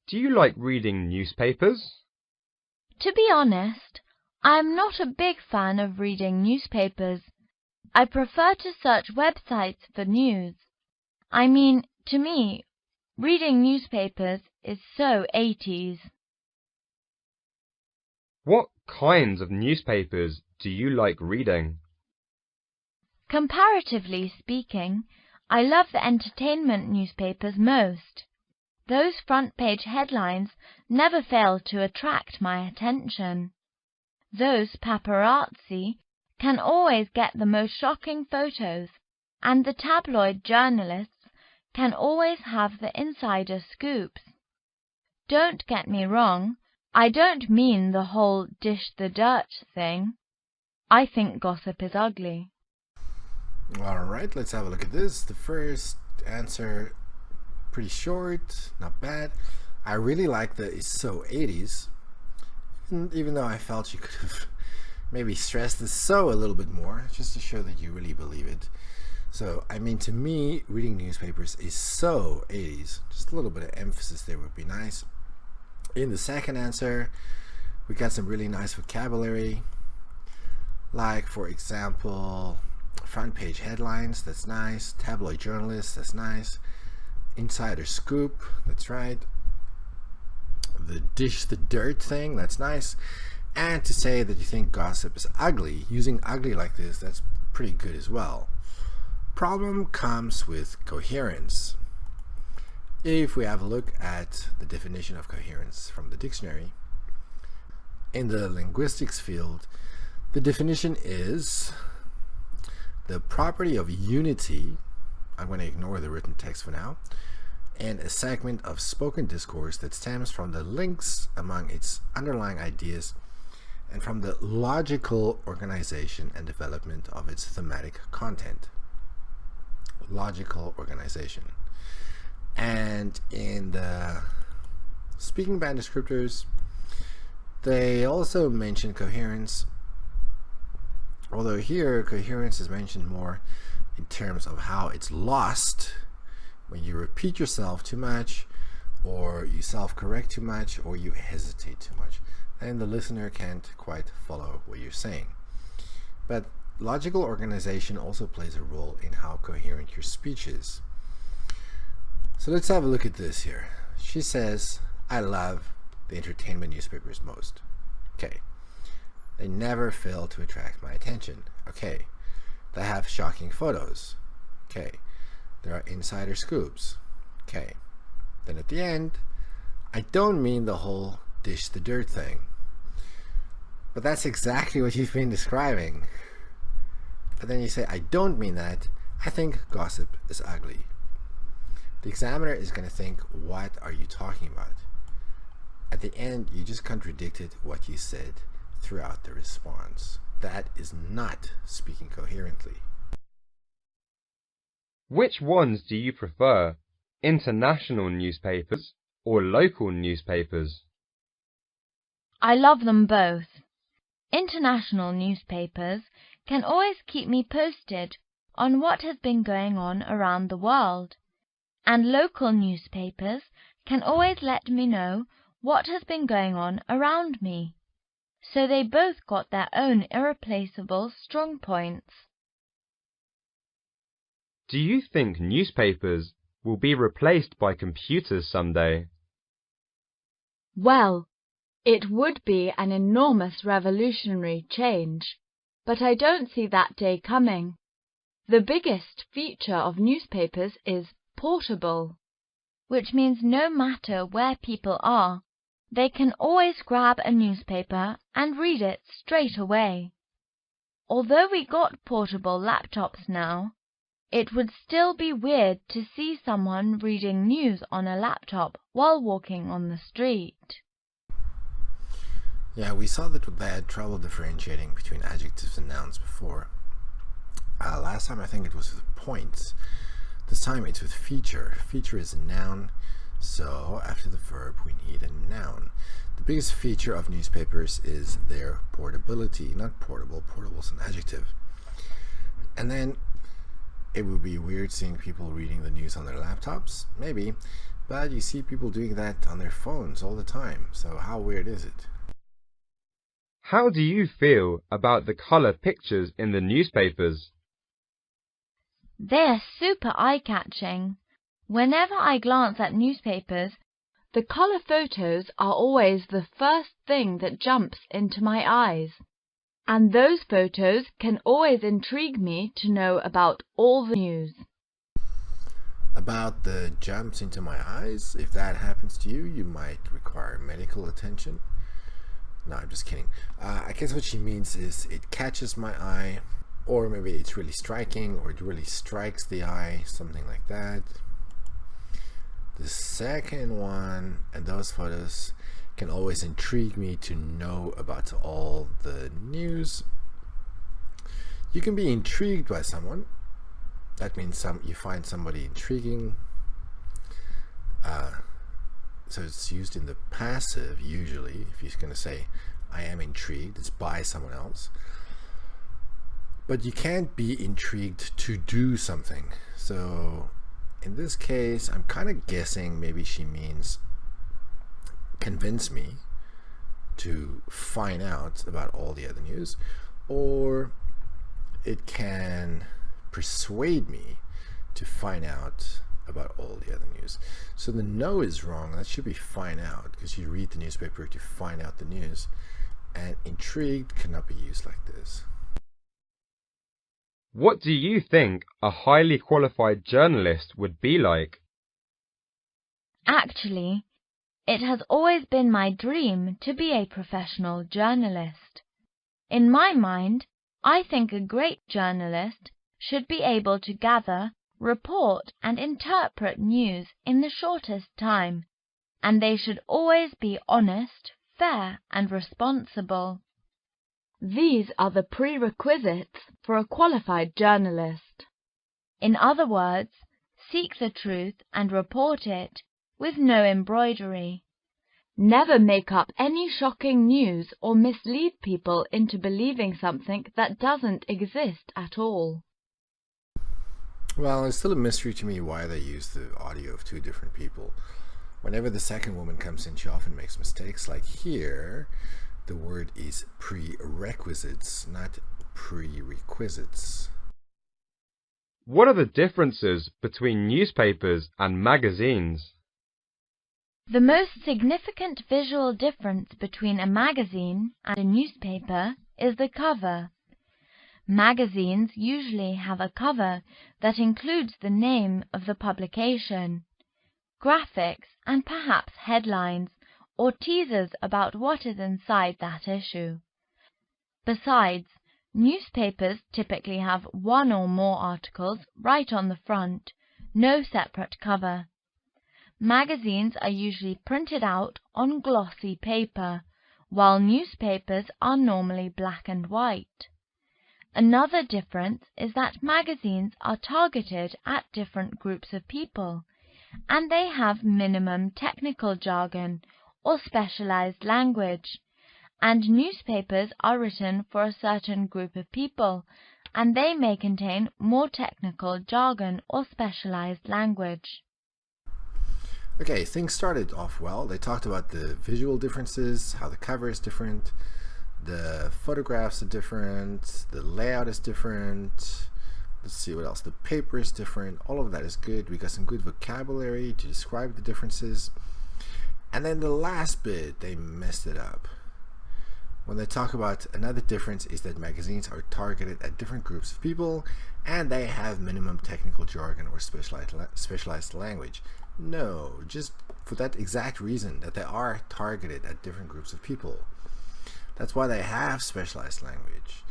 Do you like reading newspapers? To be honest, I am not a big fan of reading newspapers. I prefer to search websites for news. I mean, to me, reading newspapers is so 80s. What kinds of newspapers do you like reading? Comparatively speaking, I love the entertainment newspapers most. Those front-page headlines never fail to attract my attention. Those paparazzi can always get the most shocking photos, and the tabloid journalists can always have the insider scoops. Don't get me wrong, I don't mean the whole dish the dirt thing. I think gossip is ugly. Alright, let's have a look at this. The first answer, pretty short, not bad. I really like the "it's so 80s," even though I felt you could have maybe stressed the "so" a little bit more, just to show that you really believe it. So, I mean, to me, reading newspapers is so 80s. Just a little bit of emphasis there would be nice. In the second answer, we got some really nice vocabulary. Like, for example, front page headlines, that's nice. Tabloid journalists, that's nice. Insider scoop, that's right. The dish the dirt thing, that's nice. And to say that you think gossip is ugly, using ugly like this, that's pretty good as well. Problem comes with coherence. If we have a look at the definition of coherence from the dictionary, in the linguistics field, the definition is the property of unity, I'm going to ignore the written text for now, and a segment of spoken discourse that stems from the links among its underlying ideas and from the logical organization and development of its thematic content. Logical organization. And in the speaking band descriptors, they also mention coherence, although here coherence is mentioned more in terms of how it's lost when you repeat yourself too much, or you self-correct too much, or you hesitate too much, and the listener can't quite follow what you're saying. But logical organization also plays a role in how coherent your speech is. So let's have a look at this here. She says, I love the entertainment newspapers most. Okay. They never fail to attract my attention. Okay. They have shocking photos. Okay. There are insider scoops. Okay. Then at the end, I don't mean the whole dish the dirt thing. But that's exactly what you've been describing. But then you say, I don't mean that. I think gossip is ugly. The examiner is going to think, what are you talking about? At the end, you just contradicted what you said throughout the response. That is not speaking coherently. Which ones do you prefer? International newspapers or local newspapers? I love them both. International newspapers can always keep me posted on what has been going on around the world, and local newspapers can always let me know what has been going on around me. So they both got their own irreplaceable strong points. Do you think newspapers will be replaced by computers someday? Well, it would be an enormous revolutionary change, but I don't see that day coming. The biggest feature of newspapers is portable, which means no matter where people are, they can always grab a newspaper and read it straight away. Although we got portable laptops now, it would still be weird to see someone reading news on a laptop while walking on the street. Yeah, we saw that they had trouble differentiating between adjectives and nouns before. Last time I think it was with points. This time it's with feature. Feature is a noun, so after the verb we need a noun. The biggest feature of newspapers is their portability. Not portable, portable is an adjective. And then It would be weird seeing people reading the news on their laptops, maybe, but you see people doing that on their phones all the time, so how weird is it? How do you feel about the color pictures in the newspapers? They're super eye-catching. Whenever I glance at newspapers, The color photos are always the first thing that jumps into my eyes. And those photos can always intrigue me to know about all the news. About the jumps into my eyes, if that happens to you, you might require medical attention. No, I'm just kidding. I guess what she means is it catches my eye, or maybe it's really striking, or it really strikes the eye, something like that. The second one, and those photos can always intrigue me to know about all the news. You can be intrigued by someone. That means you find somebody intriguing. So it's used in the passive usually. If you're going to say, I am intrigued, it's by someone else. But you can't be intrigued to do something. So in this case, I'm kind of guessing maybe she means convince me to find out about all the other news, or it can persuade me to find out about all the other news. So the no is wrong. That should be find out, because you read the newspaper to find out the news, and intrigued cannot be used like this. What do you think a highly qualified journalist would be like? actually, it has always been my dream to be a professional journalist. In my mind, I think a great journalist should be able to gather, report, and interpret news in the shortest time, and they should always be honest, fair, and responsible. These are the prerequisites for a qualified journalist. In other words, seek the truth and report it with no embroidery. Never make up any shocking news or mislead people into believing something that doesn't exist at all. Well, it's still a mystery to me why they use the audio of two different people. Whenever the second woman comes in, she often makes mistakes. Like here, the word is prerequisites, not prerequisites. What are the differences between newspapers and magazines? The most significant visual difference between a magazine and a newspaper is the cover. Magazines usually have a cover that includes the name of the publication, graphics, and perhaps headlines or teasers about what is inside that issue. Besides, newspapers typically have one or more articles right on the front, no separate cover. Magazines are usually printed out on glossy paper, while newspapers are normally black and white. Another difference is that magazines are targeted at different groups of people, and they have minimum technical jargon or specialized language, and newspapers are written for a certain group of people, and they may contain more technical jargon or specialized language. Okay, things started off well. They talked about the visual differences, how the cover is different, the photographs are different, the layout is different. Let's see what else. The paper is different. All of that is good. We got some good vocabulary to describe the differences. And then the last bit, they messed it up. When they talk about another difference is that magazines are targeted at different groups of people and they have minimum technical jargon or specialized language. No, just for that exact reason, that they are targeted at different groups of people. That's why they have specialized language.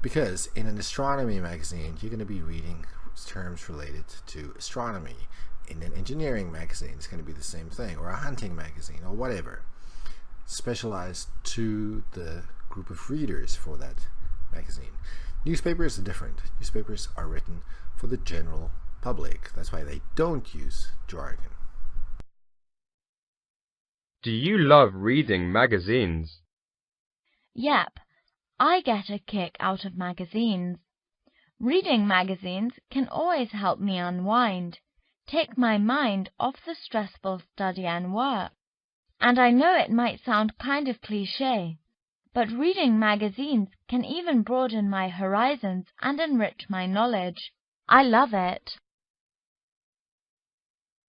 Because in an astronomy magazine, you're going to be reading terms related to astronomy. In an engineering magazine, it's going to be the same thing, or a hunting magazine, or whatever. Specialized to the group of readers for that magazine. Newspapers are different. Newspapers are written for the general public. That's why they don't use jargon. Do you love reading magazines? Yep, I get a kick out of magazines. Reading magazines can always help me unwind, take my mind off the stressful study and work. And I know it might sound kind of cliché, but reading magazines can even broaden my horizons and enrich my knowledge. I love it.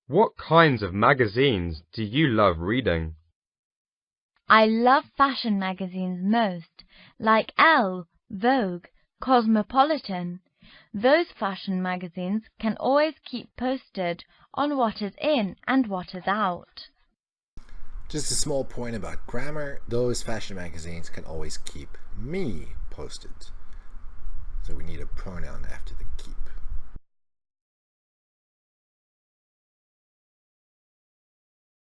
What kinds of magazines do you love reading? I love fashion magazines most, like Elle, Vogue, Cosmopolitan. Those fashion magazines can always keep posted on what is in and what is out. Just a small point about grammar. Those fashion magazines can always keep me posted. So we need a pronoun after the keep.